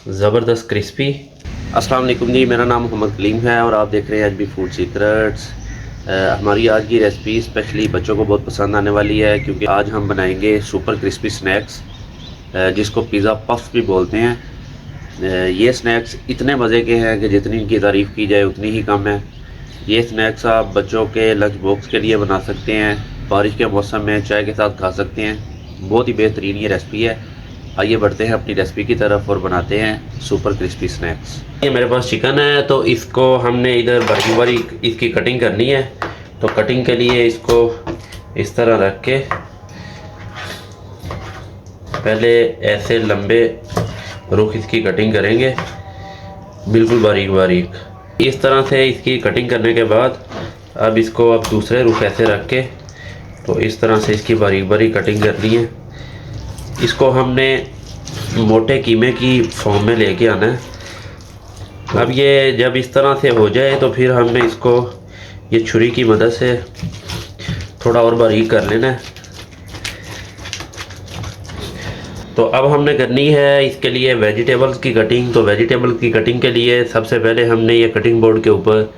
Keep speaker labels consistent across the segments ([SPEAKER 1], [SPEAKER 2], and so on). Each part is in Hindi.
[SPEAKER 1] ज़बरदस्त क्रिस्पी। अस्सलाम वालेकुम जी, मेरा नाम मोहम्मद कलीम है और आप देख रहे हैं एचबी फूड सीक्रेट्स। हमारी आज की रेसिपी स्पेशली बच्चों को बहुत पसंद आने वाली है क्योंकि आज हम बनाएंगे सुपर क्रिस्पी स्नैक्स, जिसको पिज़्ज़ा पफ्स भी बोलते हैं। ये स्नैक्स इतने मज़े के हैं कि जितनी इनकी तारीफ़ की जाए उतनी ही कम है। ये स्नैक्स आप बच्चों के लंच बॉक्स के लिए बना सकते हैं, बारिश के मौसम में चाय के साथ खा सकते हैं। बहुत ही बेहतरीन ये रेसिपी है। आइए बढ़ते हैं अपनी रेसिपी की तरफ और बनाते हैं सुपर क्रिस्पी स्नैक्स। ये मेरे पास चिकन है तो इसको हमने इधर बारीक बारीक इसकी कटिंग करनी है। तो कटिंग के लिए इसको इस तरह रख के पहले ऐसे लंबे रुख इसकी कटिंग करेंगे, बिल्कुल बारीक बारीक। इस तरह से इसकी कटिंग करने के बाद अब इसको अब दूसरे रुख ऐसे रख के तो इस तरह से इसकी बारीक बारीक कटिंग करनी है। इसको हमने मोटे कीमे की फॉर्म में लेके आना है। अब ये जब इस तरह से हो जाए तो फिर हमने इसको ये छुरी की मदद से थोड़ा और बारीक कर लेना है। तो अब हमने करनी है इसके लिए वेजिटेबल्स की कटिंग। तो वेजिटेबल की कटिंग के लिए सबसे पहले हमने ये कटिंग बोर्ड के ऊपर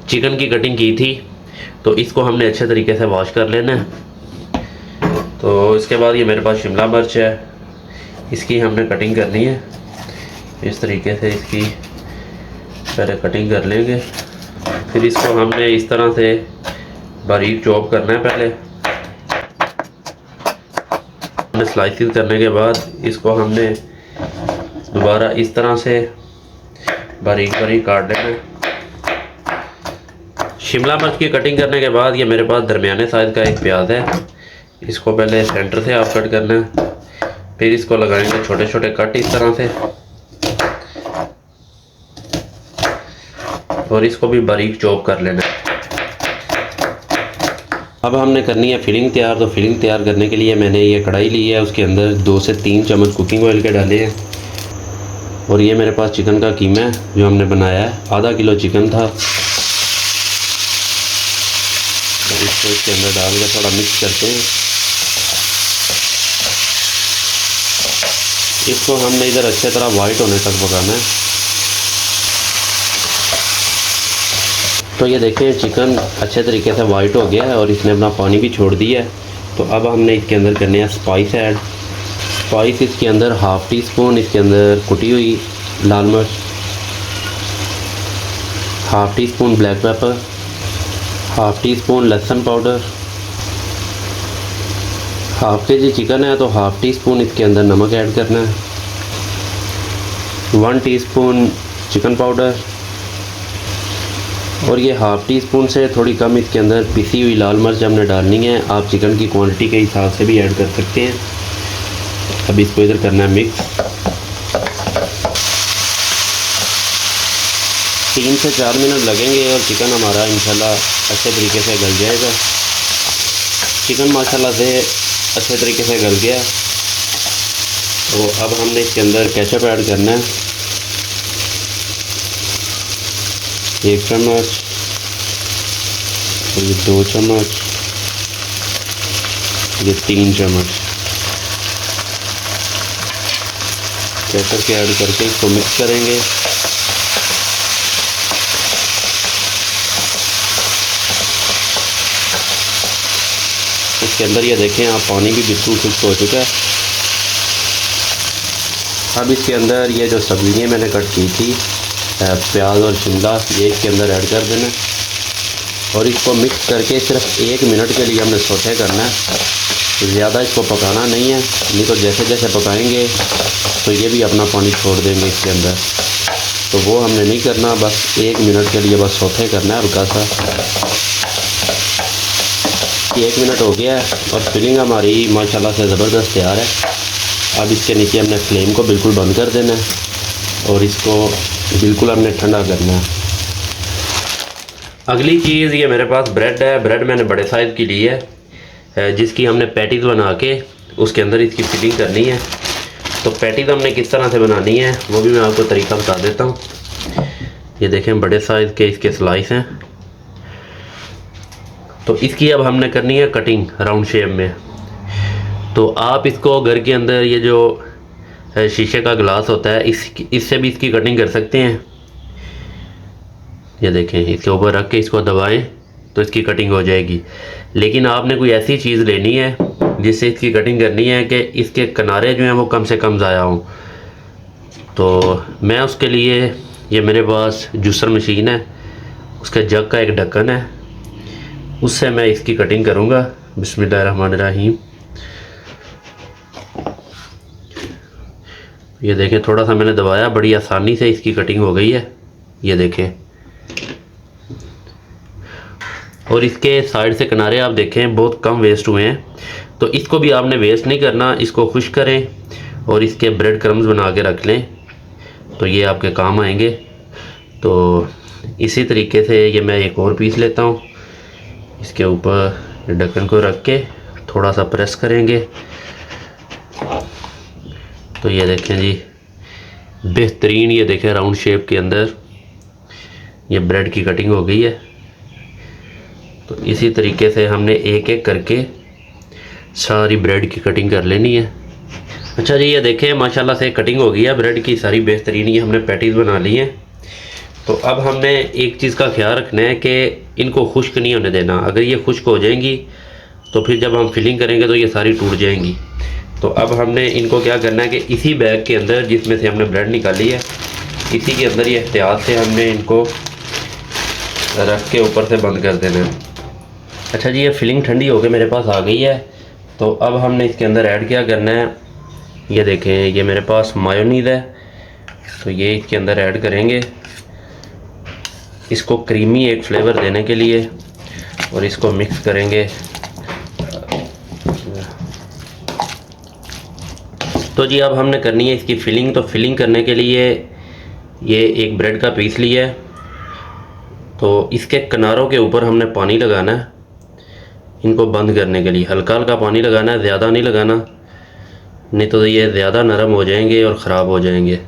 [SPEAKER 1] चिकन की कटिंग की थी, तो इसको हमने अच्छे तरीके से वॉश कर लेना है। तो इसके बाद ये मेरे पास शिमला मिर्च है, इसकी हमने कटिंग करनी है। इस तरीके से इसकी पहले कटिंग कर लेंगे, फिर इसको हमने इस तरह से बारीक चॉप करना है। पहले हमने स्लाइसिस करने के बाद इसको हमने दोबारा इस तरह से बारीक बारीक काट लेना है। शिमला मिर्च की कटिंग करने के बाद ये मेरे पास दरमियाने साइज़ का एक प्याज है, इसको पहले सेंटर से आप कट करना है। फिर इसको लगाएंगे छोटे छोटे कट इस तरह से और इसको भी बारीक चॉप कर लेना है। अब हमने करनी है फिलिंग तैयार। तो फिलिंग तैयार करने के लिए मैंने ये कढ़ाई ली है, उसके अंदर 2 से 3 चम्मच कुकिंग ऑयल के डाले हैं। और ये मेरे पास चिकन का कीमा है जो हमने बनाया है, आधा किलो चिकन था। तो इसको इसके अंदर डाल के थोड़ा मिक्स करते हैं। इसको हमने इधर अच्छे तरह वाइट होने तक पकाना है। तो ये देखें चिकन अच्छे तरीके से वाइट हो गया है और इसने अपना पानी भी छोड़ दिया है। तो अब हमने इसके अंदर करने हैं स्पाइस ऐड। स्पाइस इसके अंदर हाफ़ टी स्पून इसके अंदर कुटी हुई लाल मिर्च, half tea spoon black pepper, half tea spoon लहसुन पाउडर, हाफ़ केजी चिकन है तो हाफ़ टी स्पून इसके अंदर नमक ऐड करना है, 1 टीस्पून चिकन पाउडर और ये हाफ़ टी स्पून से थोड़ी कम इसके अंदर पिसी हुई लाल मिर्च हमने डालनी है। आप चिकन की क्वांटिटी के हिसाब से भी ऐड कर सकते हैं। अब इसको इधर करना है मिक्स। 3 से 4 मिनट लगेंगे और चिकन हमारा इंशाल्लाह अच्छे तरीके से गल जाएगा। चिकन माशाल्लाह से अच्छे तरीके से गल गया। तो अब हमने इसके अंदर केचप ऐड करना है, 1 चम्मच, ये 2 चम्मच, ये 3 चम्मच केचप के ऐड करके इसको मिक्स करेंगे। इसके अंदर ये देखें आप पानी भी बिल्कुल खुश्क हो चुका है। अब इसके अंदर ये जो सब्जियाँ मैंने कट की थी प्याज और शिमला, ये इसके अंदर ऐड कर देना और इसको मिक्स करके सिर्फ 1 मिनट के लिए हमने सौटे करना है। ज़्यादा इसको पकाना नहीं है, नहीं तो जैसे जैसे पकाएंगे तो ये भी अपना पानी छोड़ देंगे इसके अंदर। तो वो हमने नहीं करना, बस 1 मिनट के लिए बस सौटे करना है हल्का सा। 1 मिनट हो गया है और फिलिंग हमारी माशाल्लाह से ज़बरदस्त तैयार है। अब इसके नीचे हमने फ्लेम को बिल्कुल बंद कर देना है और इसको बिल्कुल हमने ठंडा करना है। अगली चीज़ ये मेरे पास ब्रेड है। ब्रेड मैंने बड़े साइज़ की ली है, जिसकी हमने पैटीज़ बना के उसके अंदर इसकी फिलिंग करनी है। तो पैटीज़ हमने किस तरह से बनानी है वो भी मैं आपको तरीका बता देता हूँ। ये देखें बड़े साइज़ के इसके स्लाइस हैं। तो इसकी अब हमने करनी है कटिंग राउंड शेप में। तो आप इसको घर के अंदर ये जो शीशे का ग्लास होता है, इससे भी इसकी कटिंग कर सकते हैं। ये देखें, इसके ऊपर रख के इसको दबाएं तो इसकी कटिंग हो जाएगी। लेकिन आपने कोई ऐसी चीज़ लेनी है जिससे इसकी कटिंग करनी है कि इसके किनारे जो हैं वो कम से कम ज़ाया हों। तो मैं उसके लिए, ये मेरे पास जूसर मशीन है, उसके जग का एक ढक्कन है, उससे मैं इसकी कटिंग करूँगा। बिस्मिल्लाहिर्रहमानिर्रहीम। ये देखें, थोड़ा सा मैंने दबाया, बड़ी आसानी से इसकी कटिंग हो गई है। ये देखें, और इसके साइड से किनारे आप देखें बहुत कम वेस्ट हुए हैं। तो इसको भी आपने वेस्ट नहीं करना, इसको खुश करें और इसके ब्रेड क्रम्स बना के रख लें, तो ये आपके काम आएंगे। तो इसी तरीके से ये मैं एक और पीस लेता हूँ, इसके ऊपर ढक्कन को रख के थोड़ा सा प्रेस करेंगे। तो ये देखें जी, बेहतरीन, ये देखें राउंड शेप के अंदर ये ब्रेड की कटिंग हो गई है। तो इसी तरीके से हमने एक एक करके सारी ब्रेड की कटिंग कर लेनी है। अच्छा जी, ये देखें माशाल्लाह से कटिंग हो गई है ब्रेड की सारी बेहतरीन, ये हमने पैटीज़ बना ली हैं। तो अब हमने एक चीज़ का ख्याल रखना है कि इनको खुश्क नहीं होने देना। अगर ये खुश्क हो जाएंगी तो फिर जब हम फिलिंग करेंगे तो ये सारी टूट जाएंगी। तो अब हमने इनको क्या करना है कि इसी बैग के अंदर जिसमें से हमने ब्रेड निकाली है, इसी के अंदर ये एहतियात से हमने इनको रख के ऊपर से बंद कर देना है। अच्छा जी, ये फिलिंग ठंडी होकर मेरे पास आ गई है। तो अब हमने इसके अंदर ऐड क्या करना है, ये देखें, ये मेरे पास मायोनीज़ है, तो ये इसके अंदर ऐड करेंगे, इसको क्रीमी एक फ्लेवर देने के लिए, और इसको मिक्स करेंगे। तो जी अब हमने करनी है इसकी फिलिंग। तो फिलिंग करने के लिए ये एक ब्रेड का पीस लिया है, तो इसके किनारों के ऊपर हमने पानी लगाना है इनको बंद करने के लिए। हल्का हल्का पानी लगाना है, ज़्यादा नहीं लगाना, नहीं तो ये ज़्यादा नरम हो जाएंगे और ख़राब हो जाएंगे।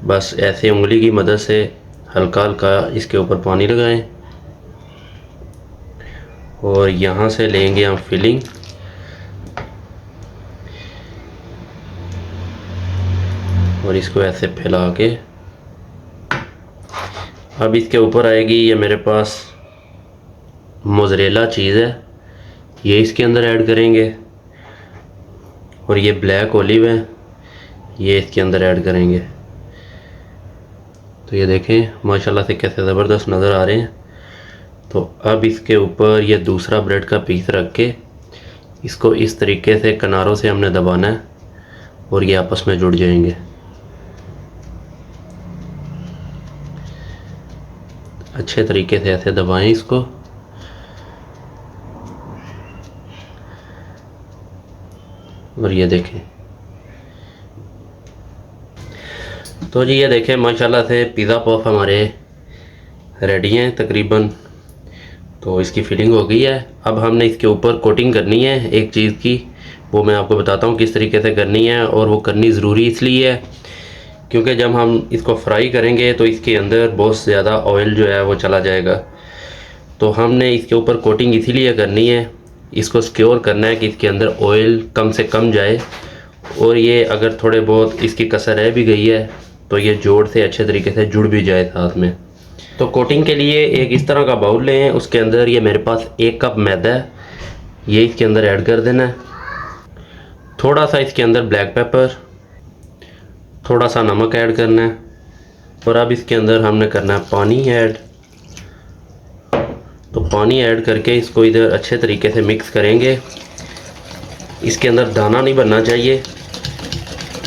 [SPEAKER 1] बस ऐसे उंगली की मदद से हल्का हल्का इसके ऊपर पानी लगाएं और यहाँ से लेंगे हम फिलिंग। और इसको ऐसे फैला के अब इसके ऊपर आएगी, ये मेरे पास मोज़रेला चीज़ है, ये इसके अंदर ऐड करेंगे, और ये ब्लैक ओलिव है, ये इसके अंदर ऐड करेंगे। तो ये देखें माशाल्लाह से कैसे ज़बरदस्त नज़र आ रहे हैं। तो अब इसके ऊपर ये दूसरा ब्रेड का पीस रख के इसको इस तरीके से किनारों से हमने दबाना है और ये आपस में जुड़ जाएंगे। अच्छे तरीके से ऐसे दबाएं इसको। और ये देखें, तो जी ये देखें माशाल्लाह से पिज़्ज़ा पफ हमारे रेडी हैं तकरीबन। तो इसकी फिलिंग हो गई है। अब हमने इसके ऊपर कोटिंग करनी है एक चीज़ की, वो मैं आपको बताता हूँ किस तरीके से करनी है। और वो करनी ज़रूरी इसलिए है क्योंकि जब हम इसको फ्राई करेंगे तो इसके अंदर बहुत ज़्यादा ऑयल जो है वो चला जाएगा। तो हमने इसके ऊपर कोटिंग इसीलिए करनी है, इसको सिक्योर करना है कि इसके अंदर ऑयल कम से कम जाए, और ये अगर थोड़े बहुत इसकी कसर रह भी गई है तो ये जोड़ से अच्छे तरीके से जुड़ भी जाए साथ में। तो कोटिंग के लिए एक इस तरह का बाउल लें, उसके अंदर ये मेरे पास 1 कप मैदा है, ये इसके अंदर ऐड कर देना है। थोड़ा सा इसके अंदर ब्लैक पेपर, थोड़ा सा नमक ऐड करना है, और अब इसके अंदर हमने करना है पानी ऐड। तो पानी ऐड करके इसको इधर अच्छे तरीके से मिक्स करेंगे। इसके अंदर दाना नहीं बनना चाहिए,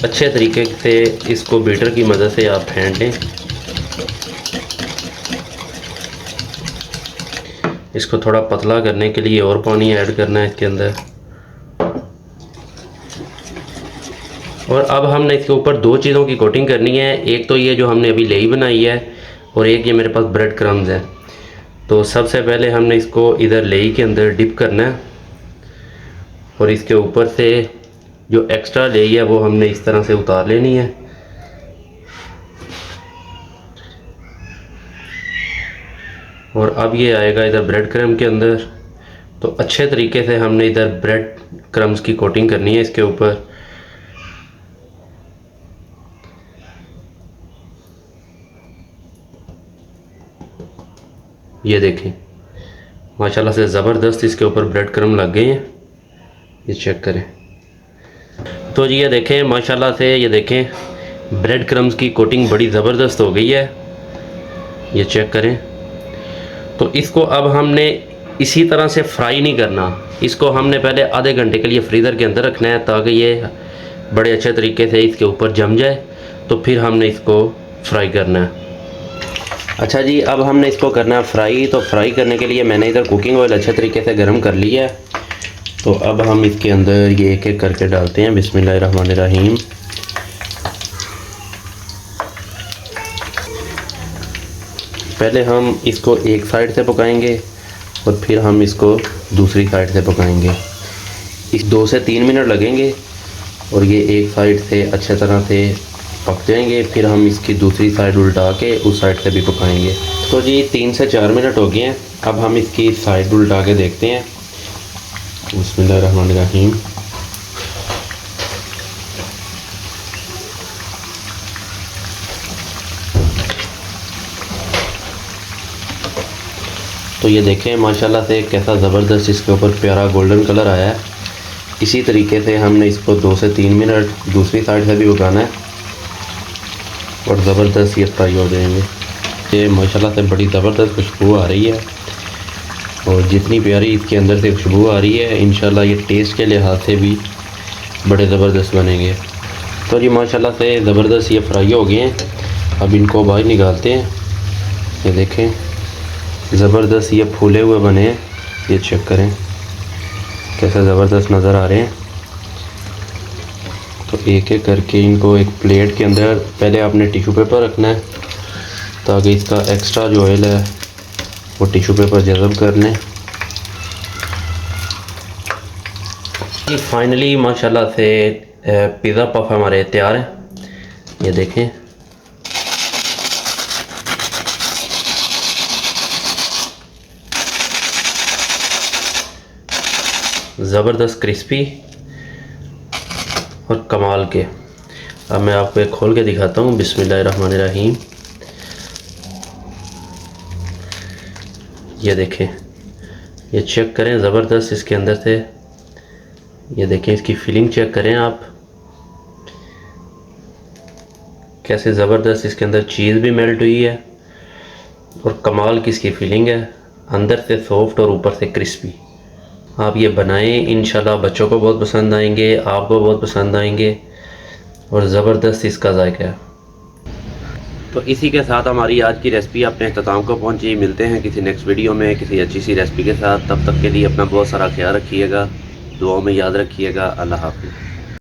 [SPEAKER 1] अच्छे तरीके से इसको बीटर की मदद से आप फेंट लें। इसको थोड़ा पतला करने के लिए और पानी ऐड करना है इसके अंदर। और अब हमने इसके ऊपर 2 चीज़ों की कोटिंग करनी है, एक तो ये जो हमने अभी लेई बनाई है, और एक ये मेरे पास ब्रेड क्रम्स है। तो सबसे पहले हमने इसको इधर लेई के अंदर डिप करना है, और इसके ऊपर से जो एक्स्ट्रा लेई है वो हमने इस तरह से उतार लेनी है। और अब ये आएगा इधर ब्रेड क्रम्ब के अंदर। तो अच्छे तरीके से हमने इधर ब्रेड क्रम्स की कोटिंग करनी है इसके ऊपर। ये देखें माशाल्लाह से ज़बरदस्त इसके ऊपर ब्रेड क्रम्ब लग गए हैं। ये चेक करें तो जी, ये देखें माशाल्लाह से, ये देखें ब्रेड क्रम्स की कोटिंग बड़ी ज़बरदस्त हो गई है। ये चेक करें। तो इसको अब हमने इसी तरह से फ्राई नहीं करना, इसको हमने पहले आधे घंटे के लिए फ्रीज़र के अंदर रखना है ताकि ये बड़े अच्छे तरीके से इसके ऊपर जम जाए। तो फिर हमने इसको फ्राई करना है। अच्छा जी, अब हमने इसको करना है फ्राई। तो फ्राई करने के लिए मैंने इधर कुकिंग ऑयल अच्छे तरीके से गर्म कर लिया है। तो अब हम इसके अंदर ये एक एक करके डालते हैं। बिस्मिल्लाहिर्रहमानिर्रहीम। पहले हम इसको एक साइड से पकाएंगे और फिर हम इसको दूसरी साइड से पकाएंगे। इस 2 से 3 मिनट लगेंगे और ये एक साइड से अच्छे तरह से पक जाएंगे। फिर हम इसकी दूसरी साइड उल्टा के उस साइड से भी पकाएंगे। तो जी 3 से 4 मिनट हो गए हैं। अब हम इसकी साइड उल्टा के देखते हैं। बिस्मिल्लाहिर्रहमानिर्रहीम। तो ये देखें माशाल्लाह से कैसा ज़बरदस्त इसके ऊपर प्यारा गोल्डन कलर आया है। इसी तरीके से हमने इसको 2 से 3 मिनट दूसरी साइड से भी पकाना है और ज़बरदस्त ये फ्राई हो जाएंगे। ये माशाल्लाह से बड़ी ज़बरदस्त खुशबू आ रही है और जितनी प्यारी इसके अंदर से खुशबू आ रही है, इंशाल्लाह ये टेस्ट के लिहाज से भी बड़े ज़बरदस्त बनेंगे। तो जी माशाल्लाह से ज़बरदस्त ये फ्राई हो गए हैं। अब इनको बाहर निकालते हैं। ये देखें ज़बरदस्त ये फूले हुए बने हैं। ये चेक करें कैसे ज़बरदस्त नज़र आ रहे हैं। तो एक एक करके इनको एक प्लेट के अंदर पहले आपने टिश्यू पेपर रखना है ताकि इसका एक्स्ट्रा जो ऑयल है वो टिश्यू पेपर जज़ब कर लें। फाइनली माशाल्लाह से पिज़्ज़ा पफ हमारे तैयार हैं। ये देखें ज़बरदस्त क्रिस्पी और कमाल के। अब मैं आपको एक खोल के दिखाता हूँ। बिस्मिल्लाहिर्रहमानिर्रहीम। ये देखें, ये चेक करें ज़बरदस्त इसके अंदर से। ये देखें इसकी फीलिंग चेक करें आप, कैसे ज़बरदस्त इसके अंदर चीज़ भी मेल्ट हुई है और कमाल की इसकी फीलिंग है, अंदर से सॉफ्ट और ऊपर से क्रिस्पी। आप ये बनाएं, इंशाल्लाह बच्चों को बहुत पसंद आएंगे, आपको बहुत पसंद आएंगे और ज़बरदस्त इसका जायका है। तो इसी के साथ हमारी आज की रेसिपी अपने अख्ताम को पहुंची। मिलते हैं किसी नेक्स्ट वीडियो में किसी अच्छी सी रेसिपी के साथ। तब तक के लिए अपना बहुत सारा ख्याल रखिएगा, दुआओं में याद रखिएगा। अल्लाह हाफ़िज़।